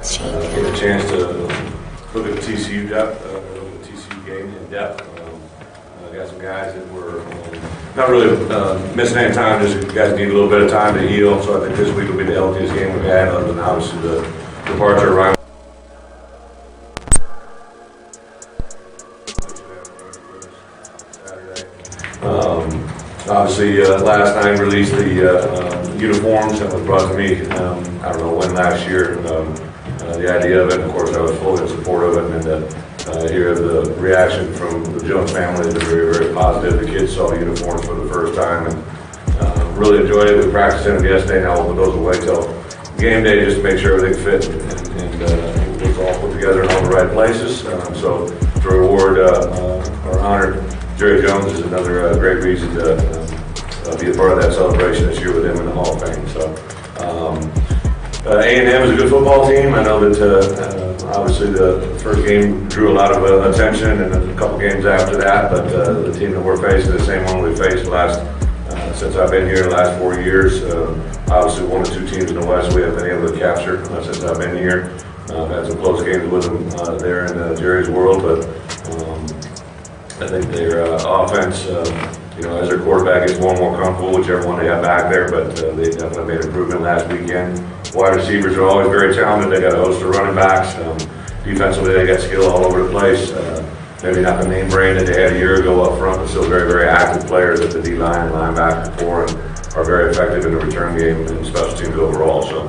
Get a chance to look at the TCU depth, look at the TCU game in depth. Got some guys that were not really missing any time, just guys need a little bit of time to heal. So I think this week will be the healthiest game we've had, other than obviously the departure of Ryan. Obviously, last night released the uniforms that was brought to me, I don't know when last year, the idea of it. Of course, I was fully in support of it, and hear the reaction from the Jones family is very, very positive. The kids saw the uniforms for the first time and really enjoyed it. We practiced in them yesterday, now we'll put those away till game day just to make sure everything fit and it was all put together in all the right places. So to reward or honor Jerry Jones is another great reason to be a part of that celebration this year with him in the Hall of Fame. So A&M is a good football team. I know that obviously the first game drew a lot of attention, and a couple games after that. But the team that we're facing, the same one we faced since I've been here the last 4 years. Obviously, one or two teams in the West we have been able to capture since I've been here. Had some close games with them there in Jerry's world, but I think their offense, as their quarterback gets more and more comfortable, whichever one they have back there, but they definitely made improvement last weekend. Wide receivers are always very talented. They got a host of running backs. Defensively, they got skill all over the place. Maybe not the name brand that they had a year ago up front, but still very, very active players at the D-line and linebacker core, and are very effective in the return game and special teams overall. So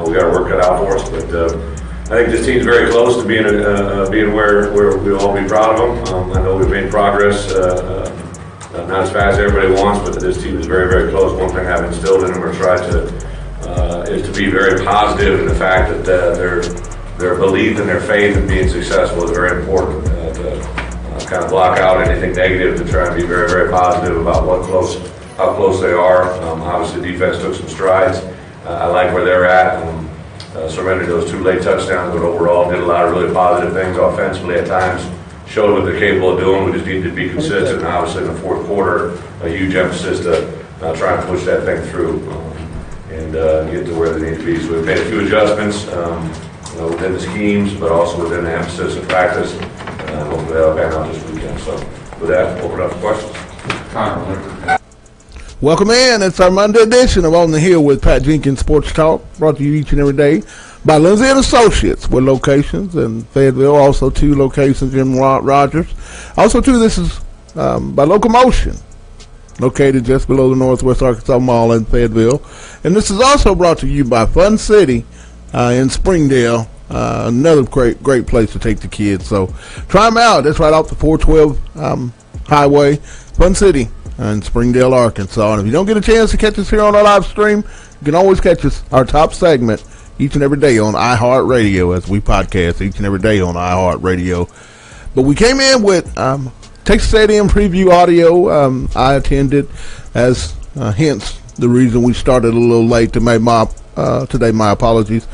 we got our work cut out for us, but I think this team's very close to being where we'll all be proud of them. I know we've made progress, not as fast as everybody wants, but this team is very, very close. One thing I've instilled in them or tried to is to be very positive in the fact that their belief and their faith in being successful is very important. To kind of block out anything negative, to try and be very, very positive about how close they are. Obviously, defense took some strides. I like where they're at. Surrendered those 2 late touchdowns, but overall did a lot of really positive things offensively at times. Showed what they're capable of doing. We just need to be consistent. And obviously, in the fourth quarter, a huge emphasis to try and push that thing through and get to where they need to be. So we've made a few adjustments within the schemes, but also within the emphasis and practice. Hopefully that'll pan out this weekend. So with that, open up for questions. Welcome in. It's our Monday edition of On the Hill with Pat Jenkins Sports Talk, brought to you each and every day by Lindsay & Associates, with locations in Fayetteville, also 2 locations in Rogers. Also, too, this is by Locomotion, located just below the Northwest Arkansas Mall in Fayetteville. And this is also brought to you by Fun City in Springdale, another great place to take the kids. So try them out. That's right off the 412 highway, Fun City in Springdale, Arkansas. And if you don't get a chance to catch us here on our live stream, you can always catch us, our top segment, each and every day on iHeartRadio, as we podcast each and every day on iHeartRadio. But we came in with Texas A&M preview audio. I attended, as hence the reason we started a little late to make today. My apologies.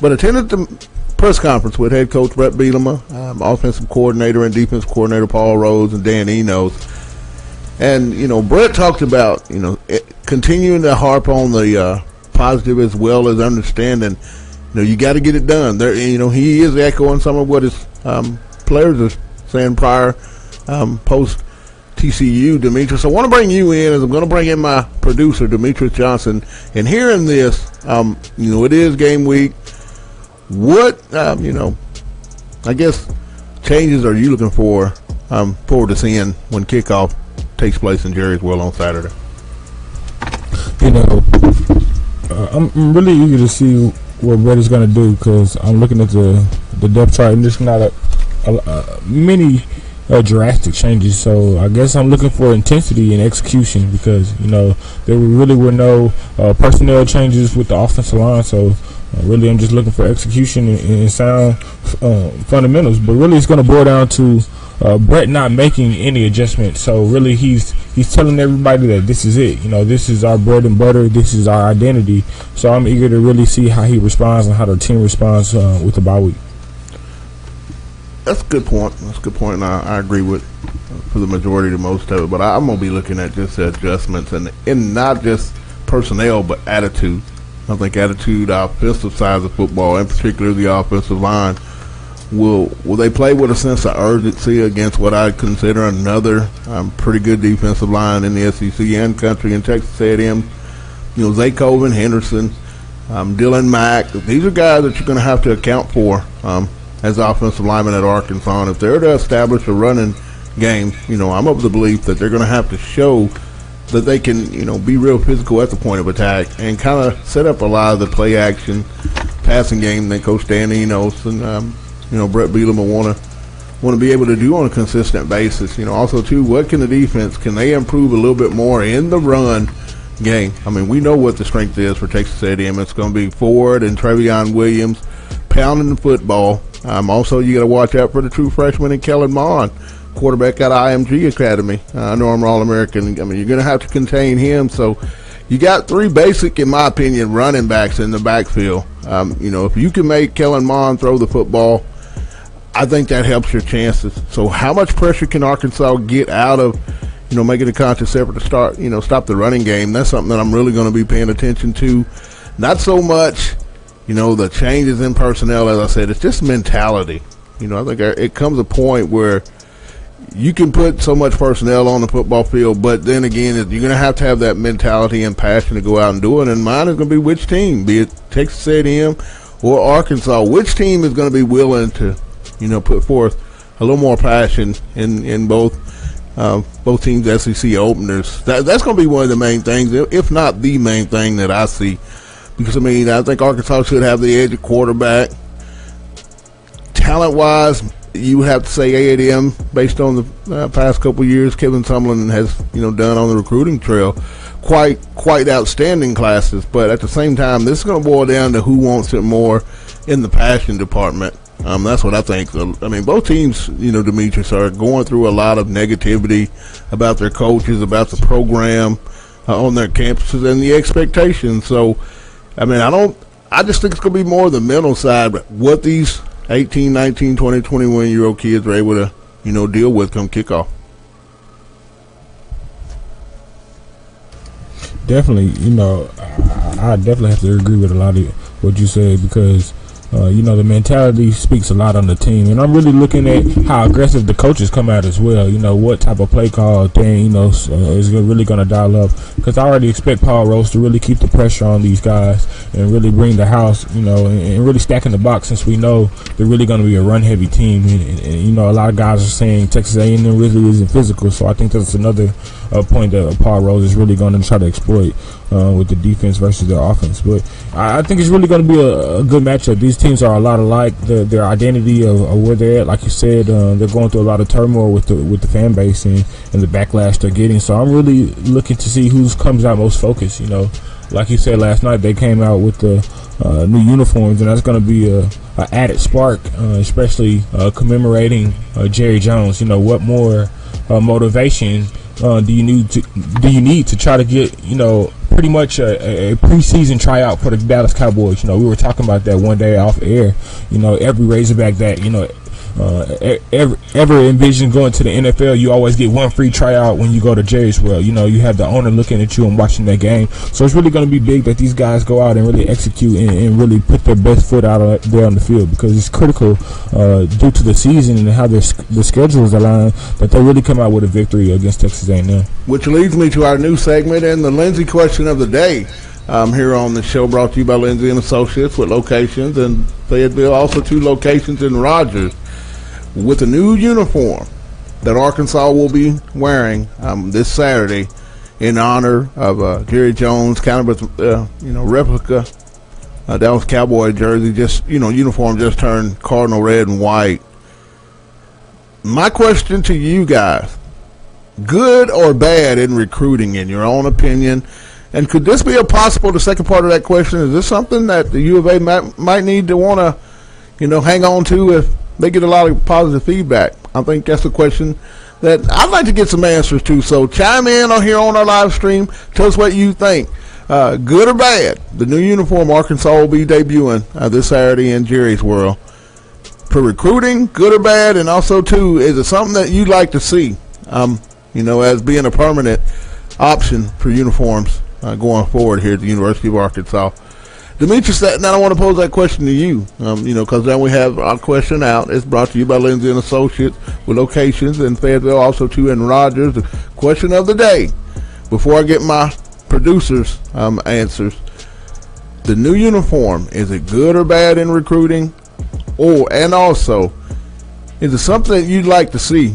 But attended the press conference with head coach Bret Bielema, offensive coordinator and defensive coordinator Paul Rhodes, and Dan Enos. And, Bret talked about, continuing to harp on the positive as well as understanding, you got to get it done. There, he is echoing some of what his players are saying prior, post TCU, Demetrius. I want to bring you in, as I'm going to bring in my producer, Demetrius Johnson. And hearing this, it is game week. What, I guess, changes are you looking forward to seeing when kickoff takes place in Jerry's World on Saturday? I'm really eager to see what Bret is going to do, because I'm looking at the depth chart, and there's not many drastic changes. So I guess I'm looking for intensity and execution, because there really were no personnel changes with the offensive line. So really, I'm just looking for execution and sound fundamentals. But really, it's going to boil down to Bret not making any adjustments. So really, he's telling everybody that this is it. This is our bread and butter. This is our identity. So I'm eager to really see how he responds and how the team responds with the bye week. That's a good point. And I agree with for the majority of most of it. But I'm going to be looking at just the adjustments and not just personnel, but attitude. I think attitude, offensive side of football, in particular the offensive line, will they play with a sense of urgency against what I consider another pretty good defensive line in the SEC and country in Texas A&M? Zay Colvin, Henderson, Dylan Mack. These are guys that you're going to have to account for as offensive linemen at Arkansas. And if they're to establish a running game, I'm of the belief that they're going to have to show that they can, be real physical at the point of attack and kind of set up a lot of the play action passing game that Coach Dan Enos and Bret Bielema want to be able to do on a consistent basis. Also too, what can the defense, can they improve a little bit more in the run game? I mean, we know what the strength is for Texas A&M. It's going to be Ford and Trevion Williams pounding the football. Also, you got to watch out for the true freshman in Kellen Mond, quarterback out of IMG Academy, Norm All-American. I mean, you're going to have to contain him. So you got three basic, in my opinion, running backs in the backfield. If you can make Kellen Mond throw the football, I think that helps your chances. So how much pressure can Arkansas get out of making a conscious effort to stop the running game? That's something that I'm really going to be paying attention to. Not so much, the changes in personnel, as I said, it's just mentality. I think it comes a point where you can put so much personnel on the football field, but then again, you're going to have that mentality and passion to go out and do it. And mine is going to be which team, be it Texas A&M or Arkansas, which team is going to be willing to, put forth a little more passion in both teams' SEC openers. That's going to be one of the main things, if not the main thing that I see. Because, I think Arkansas should have the edge at quarterback. Talent-wise, you would have to say A&M, based on the past couple of years, Kevin Sumlin has, done on the recruiting trail quite outstanding classes. But at the same time, this is going to boil down to who wants it more in the passion department. That's what I think. Both teams, Demetrius, are going through a lot of negativity about their coaches, about the program on their campuses, and the expectations. So, I just think it's going to be more the mental side, what these 18, 19, 20, 21-year-old kids are able to, deal with come kickoff. Definitely, I definitely have to agree with a lot of what you said because the mentality speaks a lot on the team, and I'm really looking at how aggressive the coaches come out as well. What type of play call thing is really going to dial up, because I already expect Paul Rose to really keep the pressure on these guys and really bring the house, and really stacking the box, since we know they're really going to be a run heavy team, and a lot of guys are saying Texas A&M really isn't physical, so I think that's another point that Paul Rose is really going to try to exploit with the defense versus their offense. But I think it's really going to be a good matchup. These teams are a lot alike. Their identity of where they're at, like you said, they're going through a lot of turmoil with the fan base and the backlash they're getting. So I'm really looking to see who comes out most focused. Like you said last night, they came out with the new uniforms, and that's going to be a added spark, especially commemorating Jerry Jones. What more motivation do you need to try to get pretty much a preseason tryout for the Dallas Cowboys? We were talking about that one day off air. Every Razorback that ever envision going to the NFL, you always get one free tryout when you go to Jerry's World. You have the owner looking at you and watching that game. So it's really going to be big that these guys go out and really execute and really put their best foot out there on the field, because it's critical due to the season and how the schedule is aligned that they really come out with a victory against Texas A&M. Which leads me to our new segment and the Lindsay question of the day. Here on the show, brought to you by Lindsay and Associates, with locations in Fayetteville, also 2 locations in Rogers. With a new uniform that Arkansas will be wearing this Saturday in honor of Jerry Jones, kind of a replica Dallas Cowboy jersey, uniform just turned cardinal red and white. My question to you guys: good or bad in recruiting, in your own opinion? And could this be the second part of that question, is this something that the U of A might need to want to, hang on to if they get a lot of positive feedback? I think that's a question that I'd like to get some answers to. So chime in here on our live stream. Tell us what you think. Good or bad, the new uniform Arkansas will be debuting this Saturday in Jerry's World. For recruiting, good or bad, and also, too, is it something that you'd like to see, as being a permanent option for uniforms going forward here at the University of Arkansas? Demetrius, now I want to pose that question to you. Because now we have our question out. It's brought to you by Lindsay and Associates with locations in Fayetteville, also too in Rogers. The question of the day, before I get my producers' answers, the new uniform, is it good or bad in recruiting? And also, is it something that you'd like to see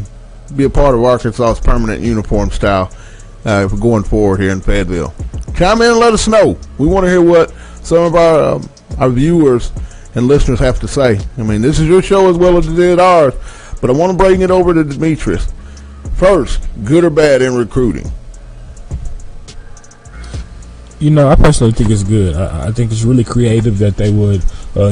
be a part of Arkansas's permanent uniform style for going forward here in Fayetteville? Chime in and let us know. We want to hear what some of our viewers and listeners have to say. I mean, this is your show as well as it is ours, but I want to bring it over to Demetrius. First, good or bad in recruiting? I personally think it's good. I think it's really creative that they would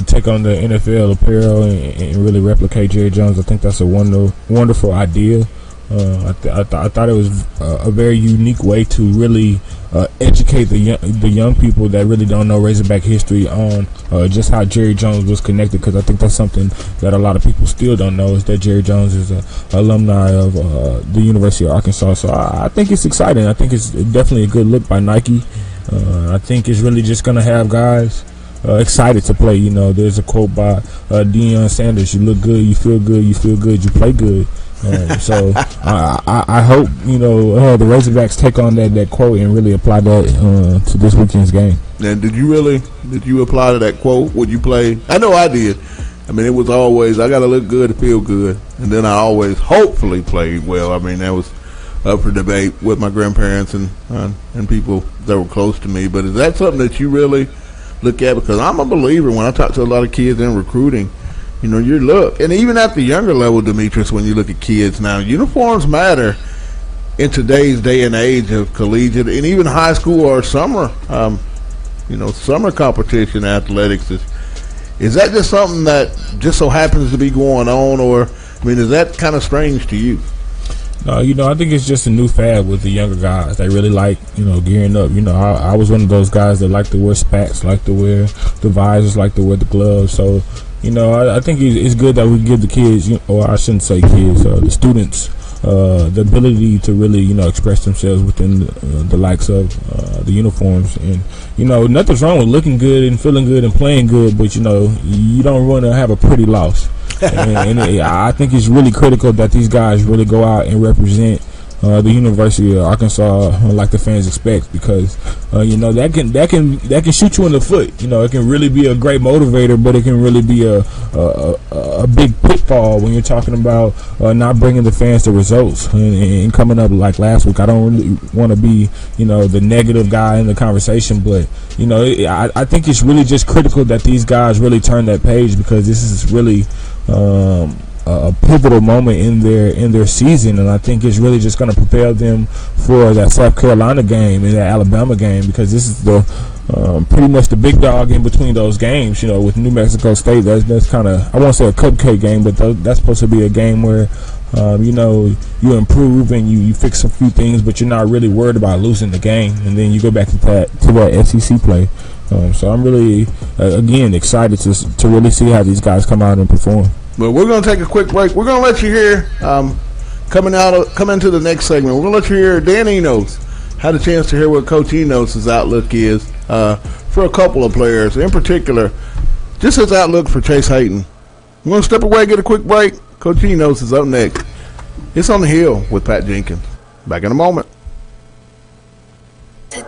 take on the NFL apparel and really replicate Jerry Jones. I think that's a wonderful idea. I thought it was a very unique way to really educate the young people that really don't know Razorback history on just how Jerry Jones was connected, because I think that's something that a lot of people still don't know, is that Jerry Jones is an alumni of the University of Arkansas. So I think it's exciting. I think it's definitely a good look by Nike. I think it's really just going to have guys excited to play. There's a quote by Deion Sanders: "You look good, you feel good, you feel good, you play good." So I hope the Razorbacks take on that quote and really apply that to this weekend's game. And did you apply to that quote? Would you play? I know I did. I mean, it was always, I got to look good to feel good, and then I always hopefully played well. I mean, that was up for debate with my grandparents and people that were close to me. But is that something that you really look at? Because I'm a believer when I talk to a lot of kids in recruiting. Your look, and even at the younger level, Demetrius, when you look at kids now, uniforms matter in today's day and age of collegiate and even high school or summer, summer competition athletics. Is that just something that just so happens to be going on, or, I mean, is that kind of strange to you? No, I think it's just a new fad with the younger guys. They really like, gearing up. I was one of those guys that like to wear spats, like to wear the visors, like to wear the gloves. So, I think it's good that we give the kids, or I shouldn't say kids, the students, the ability to really, express themselves within the likes of the uniforms. And, nothing's wrong with looking good and feeling good and playing good, but, you don't want to have a pretty loss. and I think it's really critical that these guys really go out and represent the University of Arkansas like the fans expect, because that can shoot you in the foot. It can really be a great motivator, but it can really be a big pitfall when you're talking about not bringing the fans the results and coming up like last week. I don't really want to be the negative guy in the conversation, but I think it's really just critical that these guys really turn that page, because this is really a pivotal moment in their season, and I think it's really just going to prepare them for that South Carolina game and that Alabama game, because this is the pretty much the big dog in between those games. With New Mexico State, that's kind of, I won't say a cupcake game, but that's supposed to be a game where you improve and you fix a few things, but you're not really worried about losing the game, and then you go back to that SEC play. So I'm really again excited to really see how these guys come out and perform. But we're going to take a quick break. We're going to let you hear, come into the next segment, we're going to let you hear Dan Enos. Had a chance to hear what Coach Enos' outlook is for a couple of players. In particular, just his outlook for Chase Hayden. We're going to step away, get a quick break. Coach Enos is up next. It's On the Hill with Pat Jenkins. Back in a moment. The